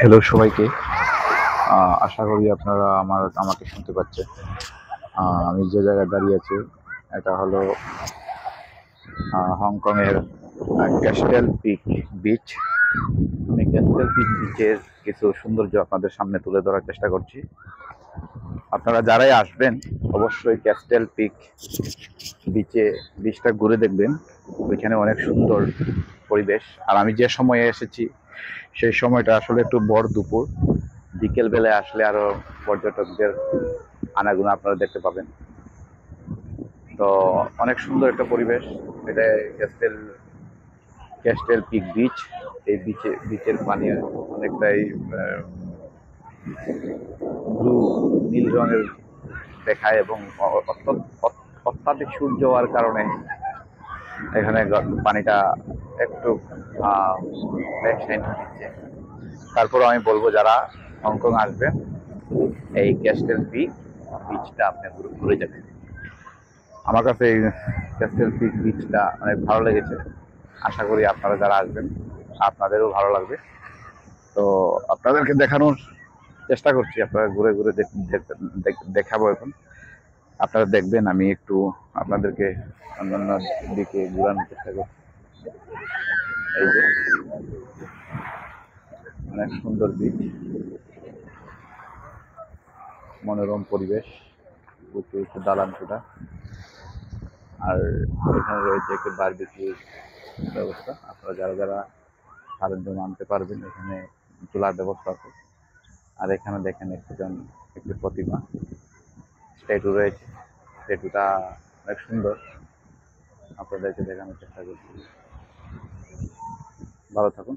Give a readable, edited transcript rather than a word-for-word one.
Hello সবাইকে। আশা করি আপনারা আমাকে শুনতে পাচ্ছেন। আমি যে জায়গায় দাঁড়িয়ে আছি এটা হলো হংকংয়ের ক্যাস্টেল পিক বিচ। আমি ক্যাস্টেল পিক বিচের কিছু সৌন্দর্য আপনাদের সামনে তুলে ধরার চেষ্টা করছি। আপনারা যারাই আসবেন অবশ্যই ক্যাস্টেল পিক বিচটা ঘুরে দেখবেন। ওইখানে অনেক সুন্দর পরিবেশ। আর আমি যে সময়ে এসেছি সেই সময়টা আসলে একটু ভর দুপুর, বিকেল বেলায় আসলে আরো পর্যটকদের আনাগোনা আপনারা দেখতে পাবেন। তো অনেক সুন্দর একটা পরিবেশ। এটা ক্যাস্টেল ক্যাস্টেল পিক বিচ। এই বিচের পানি অনেকটাই ব্লু, নীল রঙের দেখায় এবং অত্যাধিক সূর্য হওয়ার কারণে এখানে পানিটা একটু ব্যাকসাইড দিচ্ছে। তারপর আমি বলবো যারা হংকং আসবেন এই ক্যাস্টেল পিক বিচটা আপনি ঘুরে যাবেন। আমার কাছে এই ক্যাস্টেল পিক বিচটা অনেক ভালো লেগেছে। আশা করি আপনারা যারা আসবেন আপনাদেরও ভালো লাগবে। তো আপনাদেরকে দেখানোর চেষ্টা করছি, আপনারা ঘুরে ঘুরে দেখাবো এখন। আপনারা দেখবেন, আমি একটু আপনাদেরকে অন্যান্য দিকে ঘুরানোর চেষ্টা করছি। এই যে অনেক সুন্দর বিচ, মনোরম পরিবেশ, উঁচু উঁচু দালান কোঠা, আর এখানে রয়েছে একটি বারবিকিউ ব্যবস্থা। আপনারা যারা যারা সাহায্য আনতে পারবেন, এখানে চুলার ব্যবস্থা আছে। আর এখানে দেখেন একটি প্রতিমা স্ট্যাটু রয়েছে। স্ট্যাটুটা অনেক সুন্দর, আপনাদেরকে দেখানোর চেষ্টা করছি। ভালো থাকুন।